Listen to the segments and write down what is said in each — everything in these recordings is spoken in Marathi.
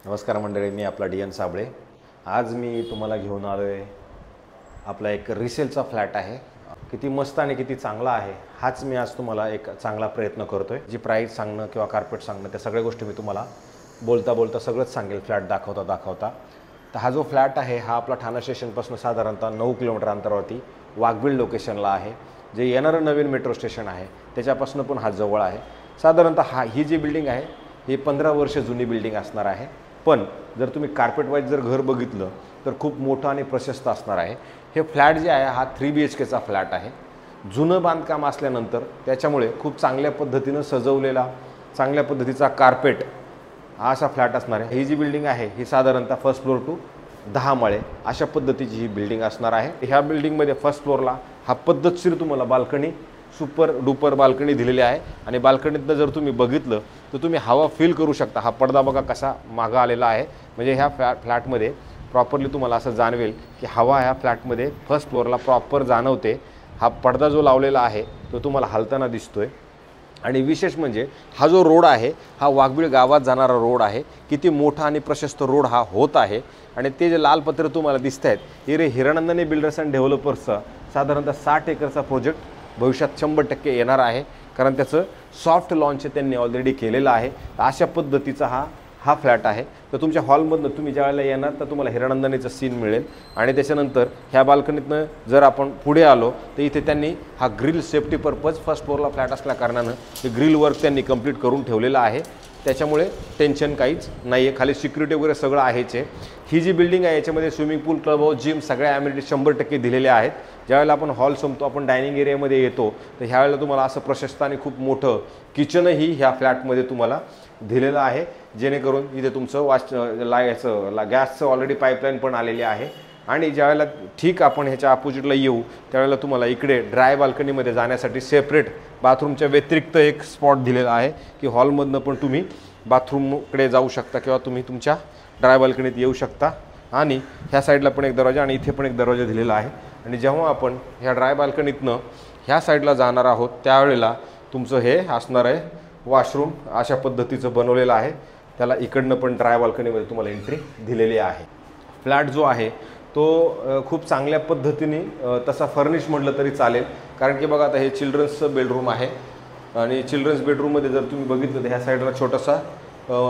नमस्कार मंडळी, मी आपला डी एन साबळे। आज मी तुम्हाला घेऊन आलो आहे आपला एक रिसेलचा फ्लॅट आहे। किती मस्त आणि किती चांगला आहे हाच मी आज तुम्हाला एक चांगला प्रयत्न करतोय। जी प्राइस सांगणं किंवा कार्पेट सांगणं त्या सगळ्या गोष्टी मी तुम्हाला बोलता बोलता सगळंच सांगेल फ्लॅट दाखवता। तर हा जो फ्लॅट आहे हा आपला ठाणे स्टेशनपासून साधारणतः 9 किलोमीटर अंतरावरती वाघबीळ लोकेशनला आहे। जे येणारं नवीन मेट्रो स्टेशन आहे त्याच्यापासून पण हा जवळ आहे। साधारणतः ही जी बिल्डिंग आहे ही 15 वर्ष जुनी बिल्डिंग असणार आहे। पण जर तुम्ही कार्पेट वाईज जर घर बघितलं तर खूप मोठं आणि प्रशस्त असणार आहे। हे फ्लॅट जे आहे हा 3 BHKचा फ्लॅट आहे। जुनं बांधकाम असल्यानंतर त्याच्यामुळे खूप चांगल्या पद्धतीनं सजवलेला चांगल्या पद्धतीचा कार्पेट हा असा फ्लॅट असणार आहे। ही जी बिल्डिंग आहे ही साधारणतः फर्स्ट फ्लोर टू 10 माळे अशा पद्धतीची ही बिल्डिंग असणार आहे। ह्या बिल्डिंगमध्ये फर्स्ट फ्लोरला हा पद्धतशीर तुम्हाला बाल्कनी सुपर डुपर बाल्कनी दिलेली आहे। आणि बाल्कनीतनं जर तुम्ही बघितलं तर तुम्ही हवा फील करू शकता। हा पडदा बघा कसा मागं आलेला आहे, म्हणजे ह्या फ्लॅटमध्ये प्रॉपरली तुम्हाला असं जाणवेल की हवा ह्या फ्लॅटमध्ये फर्स्ट फ्लोअरला प्रॉपर जाणवते। हा पडदा जो लावलेला आहे तो तुम्हाला हलताना दिसतोय। आणि विशेष म्हणजे हा जो रोड आहे हा वाघबीळ गावात जाणारा रोड आहे। किती मोठा आणि प्रशस्त रोड हा होत आहे। आणि ते जे लाल पत्र तुम्हाला दिसत आहेत हे हिरानंदानी बिल्डर्स अँड डेव्हलपर्सचा साधारणतः 60 एकरचा प्रोजेक्ट भविष्यात 100% येणार आहे, कारण त्याचं सॉफ्ट लॉन्च त्यांनी ऑलरेडी केलेलं आहे। अशा पद्धतीचा हा फ्लॅट आहे। तर तुमच्या हॉलमधनं तुम्ही ज्यावेळेला येणार तर तुम्हाला हिरानंदानीचं सीन मिळेल। आणि त्याच्यानंतर ह्या बाल्कनीतनं जर आपण पुढे आलो तर इथे त्यांनी हा ग्रिल सेफ्टी पर्पज फर्स्ट फ्लोअरला फ्लॅट असल्या कारणानं हे ग्रिल वर्क त्यांनी कंप्लीट करून ठेवलेलं आहे। त्याच्यामुळे टेन्शन काहीच नाही आहे, खाली सिक्युरिटी वगैरे सगळं आहेच आहे। ही जी बिल्डिंग आहे याच्यामध्ये स्विमिंग पूल क्लब हाऊस जिम सगळ्या ॲम्युनिटी 100% दिलेल्या आहेत। ज्यावेळेला आपण हॉल संपतो आपण डायनिंग एरियामध्ये येतो तर ह्यावेळेला तुम्हाला असं प्रशस्त आणि खूप मोठं किचनही ह्या फ्लॅटमध्ये तुम्हाला दिलेलं आहे, जेणेकरून इथे तुमचं गॅसचं ऑलरेडी पाईपलाईन पण आलेली आहे। आणि ज्यावेळेला ठीक आपण ह्याच्या अपोजिटला येऊ त्यावेळेला तुम्हाला इकडे ड्राय बाल्कनीमध्ये जाण्यासाठी सेपरेट बाथरूमच्या व्यतिरिक्त एक स्पॉट दिलेला आहे की हॉलमधनं पण तुम्ही बाथरूमकडे जाऊ शकता किंवा तुम्ही तुमच्या ड्राय बाल्कनीत येऊ शकता। आणि ह्या साईडला पण एक दरवाजा आणि इथे पण एक दरवाजा दिलेला आहे। आणि जेव्हा आपण ह्या ड्राय बाल्कनीतनं ह्या साईडला जाणार आहोत त्यावेळेला तुमचं हे असणार आहे वॉशरूम अशा पद्धतीचं बनवलेलं आहे। त्याला इकडनं पण ड्राय बाल्कनीमध्ये तुम्हाला एंट्री दिलेली आहे। फ्लॅट जो आहे तो खूप चांगल्या पद्धतीने तसा फर्निश म्हटलं तरी चालेल, कारण की बघा आता हे चिल्ड्रन्सचं बेडरूम आहे। आणि चिल्ड्रन्स बेडरूममध्ये जर तुम्ही बघितलं तर ह्या साईडला छोटासा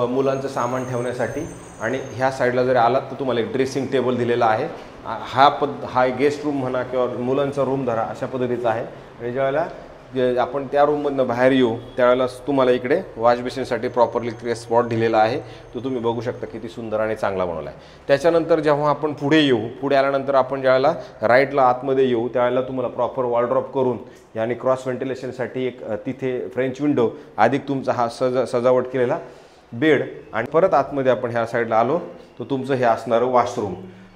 मुलांचं सामान ठेवण्यासाठी आणि ह्या साईडला जर आलात तर तुम्हाला एक ड्रेसिंग टेबल दिलेला आहे। हा गेस्ट रूम म्हणा किंवा मुलांचा रूम धरा अशा पद्धतीचा आहे। आणि ज्यावेळेला आपण त्या रूममधनं बाहेर येऊ त्यावेळेला तुम्हाला इकडे वॉश बेसिनसाठी प्रॉपरली स्पॉट दिलेला आहे, तो तुम्ही बघू शकता किती सुंदर आणि चांगला बनवला आहे। त्याच्यानंतर जेव्हा आपण पुढे आल्यानंतर आपण ज्यावेळेला राईटला आतमध्ये येऊ त्यावेळेला तुम्हाला प्रॉपर वॉलड्रॉप करून याने क्रॉस व्हेंटिलेशनसाठी एक तिथे फ्रेंच विंडो अधिक तुमचा हा सजावट केलेला बेड आणि परत आतमध्ये आपण ह्या साईडला आलो तर तुमचं हे असणारं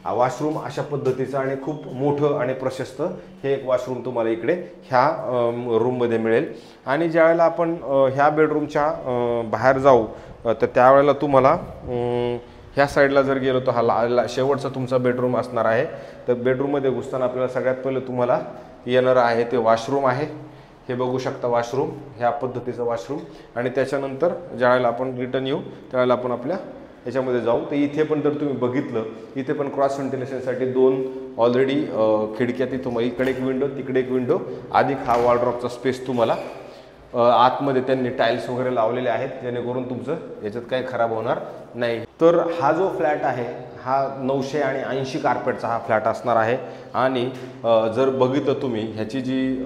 वॉशरूम अशा पद्धतीचं आणि खूप मोठं आणि प्रशस्त हे एक वॉशरूम तुम्हाला इकडे ह्या रूममध्ये मिळेल। आणि ज्यावेळेला आपण ह्या बेडरूमच्या बाहेर जाऊ तर त्यावेळेला तुम्हाला ह्या साईडला जर गेलो तर हा शेवटचा तुमचा बेडरूम असणार आहे। तर बेडरूममध्ये घुसताना आपल्याला सगळ्यात पहिलं तुम्हाला येणारं आहे ते वॉशरूम आहे। हे बघू शकता वॉशरूम ह्या पद्धतीचं वॉशरूम। आणि त्याच्यानंतर ज्यावेळेला आपण रिटर्न येऊ त्यावेळेला आपण आपल्या याच्यामध्ये जाऊ तर इथे पण जर तुम्ही बघितलं इथे पण क्रॉस व्हेंटिलेशनसाठी 2 ऑलरेडी खिडक्या तिथं इकडे एक विंडो तिकडे एक विंडो अधिक हा वॉलड्रॉपचा स्पेस तुम्हाला आतमध्ये त्यांनी टाईल्स वगैरे लावलेले आहेत, जेणेकरून तुमचं याच्यात काही खराब होणार नाही। तर हा जो फ्लॅट आहे हा 980 कार्पेटचा हा फ्लॅट असणार आहे। आणि जर बघितलं तुम्ही ह्याची जी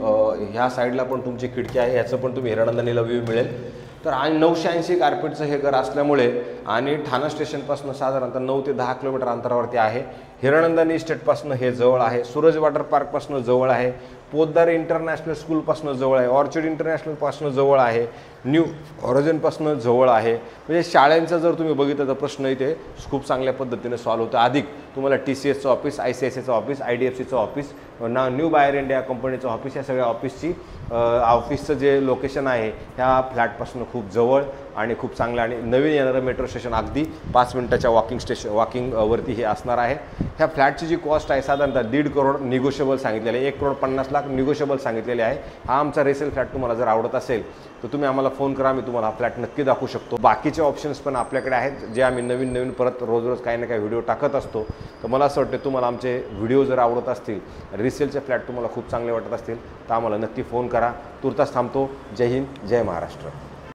ह्या साईडला पण तुमची खिडकी आहे ह्याचं पण तुम्ही हिरानंदानीला व्ह्यू मिळेल। तर 980 कार्पेटचं हे घर असल्यामुळे आणि ठाणे स्टेशनपासून साधारणतः 9 ते 10 किलोमीटर अंतरावरती आहे। हिरानंदानी इस्टेटपासून हे जवळ आहे, सूरज वॉटर पार्कपासून जवळ आहे, पोद्दार इंटरनॅशनल स्कूलपासून जवळ आहे, ऑर्चिड इंटरनॅशनलपासून जवळ आहे, न्यू हॉरिझॉनपासून जवळ आहे। म्हणजे शाळांचा जर तुम्ही बघितलं तर प्रश्न इथे खूप चांगल्या पद्धतीने सॉल्व्ह होतो। अधिक तुम्हाला TCSचं ऑफिस, ICICIचं ऑफिस, IDFCचं ऑफिस, न्यू बायर इंडिया कंपनीचं ऑफिस, या सगळ्या ऑफिसचं जे लोकेशन आहे ह्या फ्लॅटपासून खूप जवळ आणि खूप चांगलं आणि नवीन येणारं मेट्रो स्टेशन अगदी 5 मिनिटाच्या वॉकिंगवरती हे असणार आहे. ह्या फ्लॅटची जी कॉस्ट आहे साधारणतः 1.5 करोड निगोशिएबल सांगितलेले आहे, 1,50,00,000 निगोशिएबल सांगितलेले आहे. हा आमचा रिसेल फ्लॅट तुम्हाला जर आवडत असेल तर तुम्ही आम्हाला फोन करा, मी तुम्हाला हा फ्लॅट नक्की दाखवू शकतो. बाकीचे ऑप्शन्स पण आपल्याकडे आहेत जे आम्ही नवीन परत रोज काही ना काही व्हिडिओ टाकत असतो. तर मला असं वाटतं तुम्हाला आमचे व्हिडिओ जर आवडत असतील, रिसेलचे फ्लॅट तुम्हाला खूप चांगले वाटत असतील तर आम्हाला नक्की फोन करा. तुर्तास थांबतो. जय हिंद, जय महाराष्ट्र.